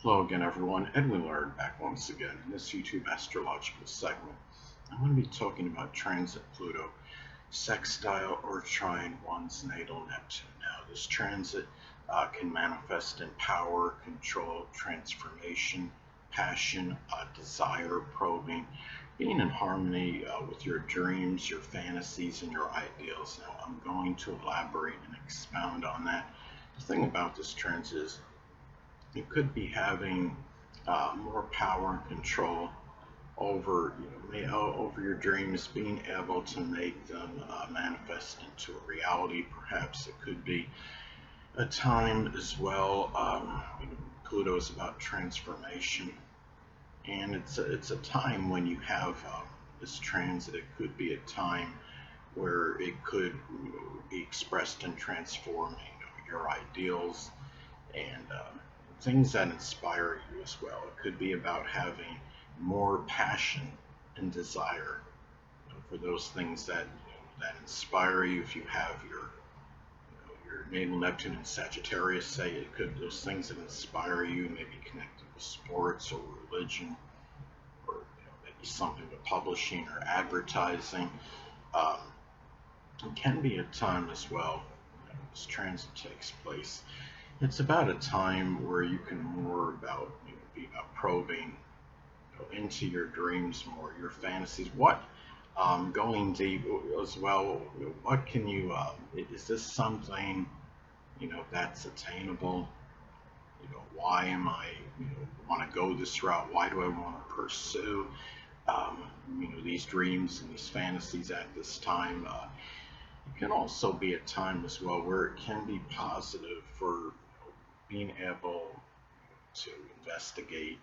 Hello again, everyone. Edwin Learnard back once again in this YouTube astrological segment. I'm going to be talking about transit Pluto Sextile or Trine one's natal Neptune. Now, this transit can manifest in power, control, transformation, passion, desire, probing, being in harmony with your dreams, your fantasies, and your ideals. Now, I'm going to elaborate and expound on that. The thing about this transit is it could be having more power and control over over your dreams, being able to make them manifest into a reality. Perhaps it could be a time as well. Pluto is about transformation, and it's a time when you have this transit. It could be a time where it could be expressed in transforming your ideals and things that inspire you as well. It could be about having more passion and desire for those things that that inspire you. If you have your natal Neptune in Sagittarius, say, it could, those things that inspire you, maybe connected with sports or religion, or maybe something with publishing or advertising. Um, it can be a time as well. This transit takes place. It's about a time where you can more about be about probing into your dreams more, your fantasies. What going deep as well. What can you? Is this something that's attainable? Why am I want to go this route? Why do I want to pursue these dreams and these fantasies at this time? It can also be a time as well where it can be positive for being able to investigate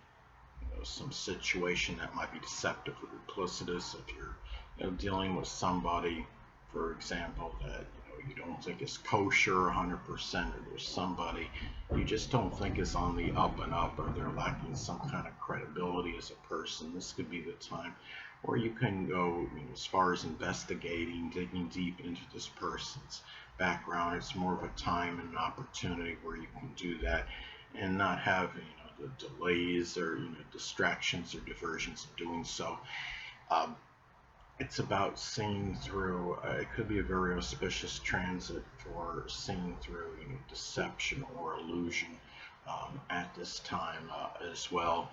some situation that might be deceptive or duplicitous. If you're dealing with somebody, for example, that you don't think is kosher 100%, or there's somebody you just don't think is on the up and up, or they're lacking some kind of credibility as a person, this could be the time where you can go as far as investigating, digging deep into this person's background. It's more of a time and an opportunity where you can do that and not have the delays or distractions or diversions of doing so. It's about seeing through. It could be a very auspicious transit for seeing through deception or illusion at this time as well.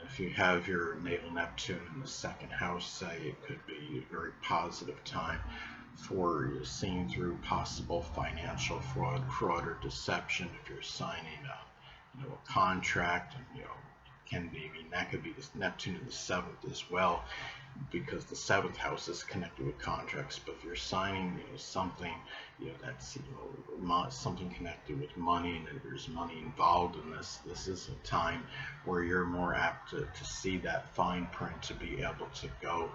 If you have your natal Neptune in the second house, say, it could be a very positive time for seeing through possible financial fraud or deception. If you're signing a contract, and can be, that could be this Neptune in the seventh as well, because the seventh house is connected with contracts. But if you're signing something that's something connected with money, and there's money involved in this is a time where you're more apt to see that fine print, to be able to go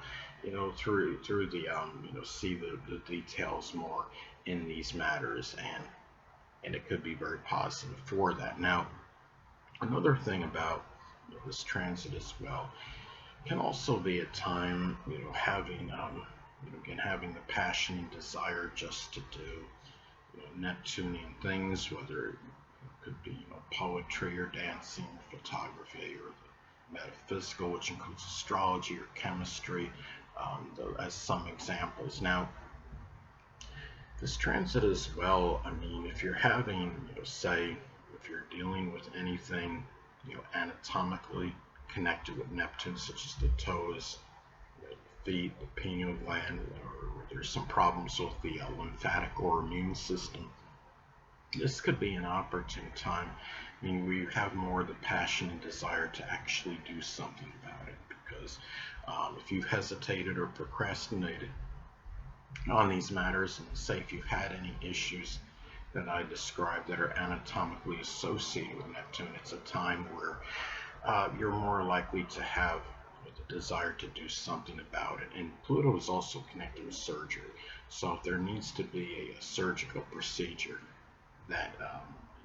through the see the details more in these matters, and it could be very positive for that. Now, another thing about this transit as well can also be a time having again, having the passion and desire just to do Neptunian things, whether it could be poetry or dancing, or photography, or the metaphysical, which includes astrology or chemistry, as some examples. Now, this transit as well, I mean, if you're having say, if you're dealing with anything anatomically connected with Neptune, such as the toes, the feet, the pineal gland, or there's some problems with the lymphatic or immune system, this could be an opportune time. I mean, we have more of the passion and desire to actually do something about it, because if you've hesitated or procrastinated on these matters, and say if you've had any issues that I described that are anatomically associated with Neptune, it's a time where you're more likely to have the desire to do something about it. And Pluto is also connected with surgery, so if there needs to be a surgical procedure that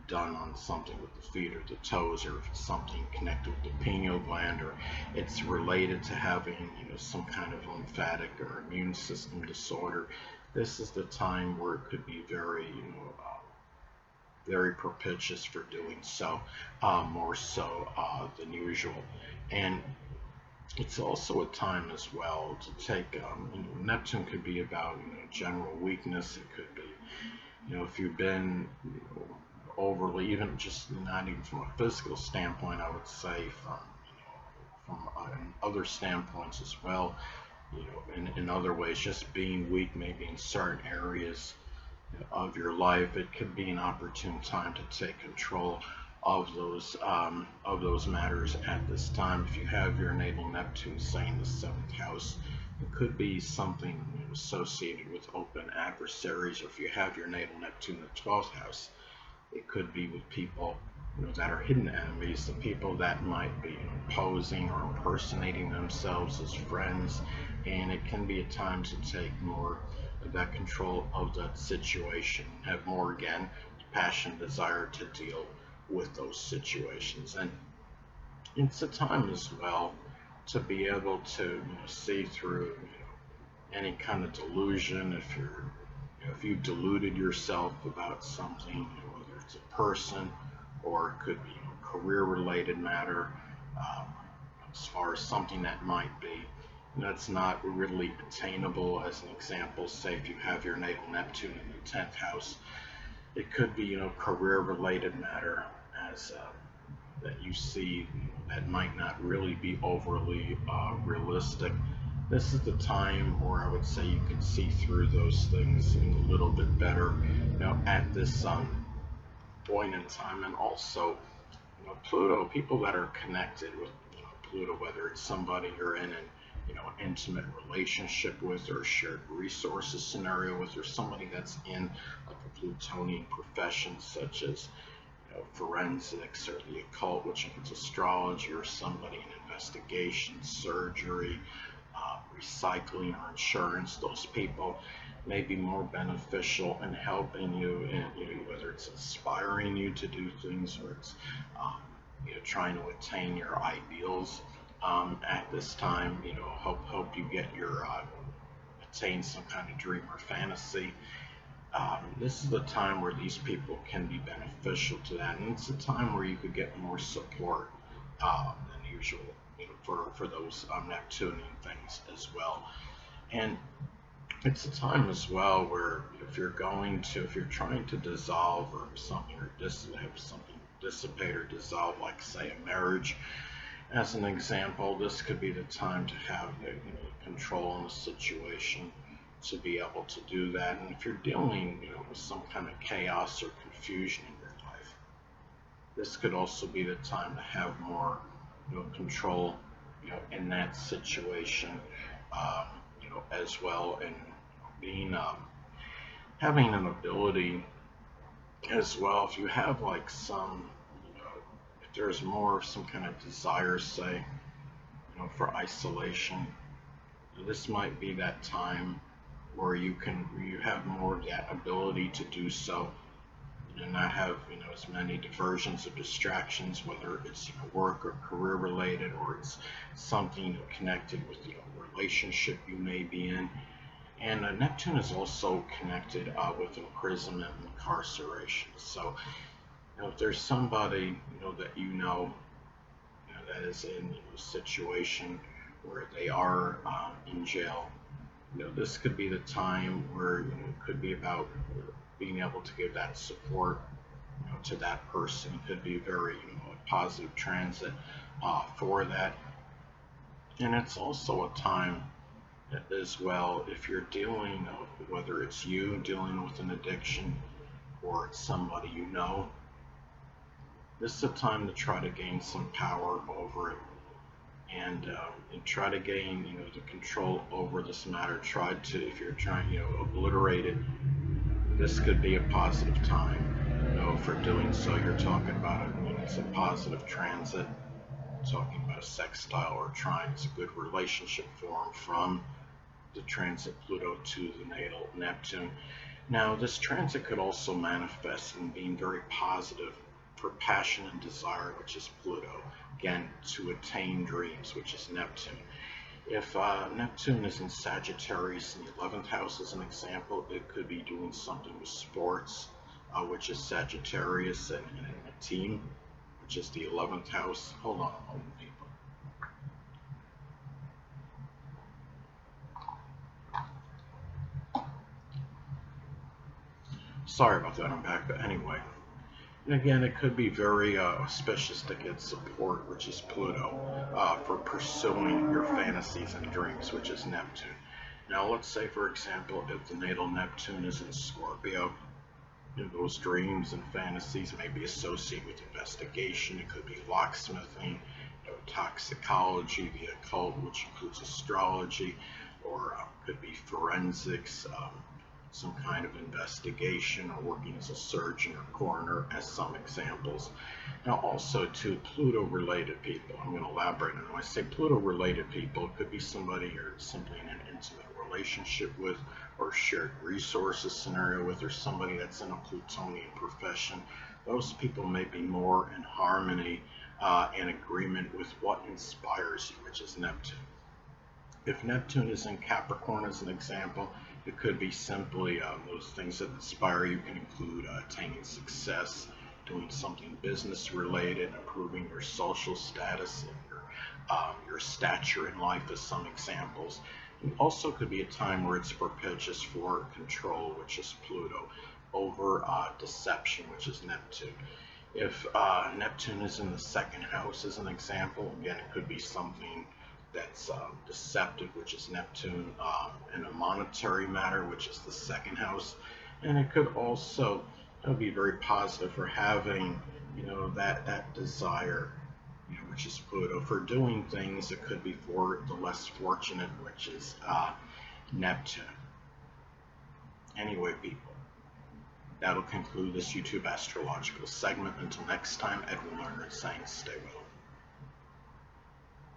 done on something with the feet or the toes, or if it's something connected with the pineal gland, or it's related to having some kind of lymphatic or immune system disorder, this is the time where it could be very very propitious for doing so, more so than usual. And it's also a time as well to take, Neptune could be about, general weakness. It could be, if you've been, overly, even just not even from a physical standpoint, I would say from other standpoints as well, in other ways, just being weak maybe in certain areas of your life, it could be an opportune time to take control of those matters at this time. If you have your natal Neptune, say in the seventh house, it could be something associated with open adversaries. Or if you have your natal Neptune in the 12th house, it could be with people that are hidden enemies, the people that might be posing or impersonating themselves as friends, and it can be a time to take more of that control of that situation, have more, again, passion, desire to deal with those situations. And it's a time as well to be able to see through any kind of delusion. If you're if you deluded yourself about something, whether it's a person or it could be career related matter, um, as far as something that might be that's not really attainable. As an example, say if you have your natal Neptune in the 10th house, it could be career related matter as that you see that might not really be overly realistic. This is the time where I would say you can see through those things a little bit better, at this point in time. And also, Pluto, people that are connected with Pluto, whether it's somebody you're in an intimate relationship with, or a shared resources scenario with, or somebody that's in like a Plutonian profession such as forensics or the occult, which includes astrology, or somebody in investigation, surgery, recycling, or insurance. Those people may be more beneficial in helping you, and whether it's inspiring you to do things, or it's trying to attain your ideals at this time. Help you get your attain some kind of dream or fantasy. This is the time where these people can be beneficial to that, and it's a time where you could get more support than usual, for those Neptunian things as well. And it's a time as well where if you're trying to dissolve or something, or have something dissipate or dissolve, like say a marriage, as an example, this could be the time to have the control in the situation to be able to do that. And if you're dealing with some kind of chaos or confusion in your life, this could also be the time to have more control in that situation, as well, and being having an ability as well. If you have like some, if there's more of some kind of desire, say, for isolation, this might be that time where you have more of that ability to do so, and not have as many diversions or distractions, whether it's work or career related, or it's something connected with relationship you may be in. And Neptune is also connected with imprisonment and incarceration. So if there's somebody that that is in a situation where they are in jail, this could be the time where it could be about being able to give that support to that person. It could be very a positive transit for that. And it's also a time as well, if you're dealing, whether it's you dealing with an addiction or it's somebody this is a time to try to gain some power over it, and try to gain the control over this matter. Try to, if you're trying obliterate it, this could be a positive time for doing so. You're talking about it, it's a positive transit, talking about a sextile or a trine. It's a good relationship form from the transit Pluto to the natal Neptune. Now, this transit could also manifest in being very positive for passion and desire, which is Pluto. Again, to attain dreams, which is Neptune. If Neptune is in Sagittarius in the 11th house, as an example, it could be doing something with sports, which is Sagittarius, and a team, which is the 11th house. Hold on a moment, people. Sorry about that, I'm back. But anyway, and again, it could be very auspicious to get support, which is Pluto, for pursuing your fantasies and dreams, which is Neptune. Now, let's say, for example, if the natal Neptune is in Scorpio, those dreams and fantasies may be associated with investigation. It could be locksmithing, toxicology, the occult, which includes astrology, or could be forensics, some kind of investigation, or working as a surgeon or coroner, as some examples. Now, also to Pluto-related people, I'm going to elaborate on it. When I say Pluto-related people, it could be somebody you're simply in an intimate relationship with, or shared resources scenario with, or somebody that's in a Plutonian profession. Those people may be more in harmony and agreement with what inspires you, which is Neptune. If Neptune is in Capricorn, as an example, it could be simply those things that inspire you can include attaining success, doing something business related, improving your social status and your stature in life, as some examples. It also could be a time where it's propitious for control, which is Pluto, over deception, which is Neptune. If Neptune is in the second house, as an example, again, it could be something that's deceptive, which is Neptune, in a monetary matter, which is the second house. And it could also be very positive for having, that desire, which is Pluto, for doing things. It could be for the less fortunate, which is Neptune. Anyway, people, that'll conclude this YouTube astrological segment. Until next time, Edwin Learnard saying stay well.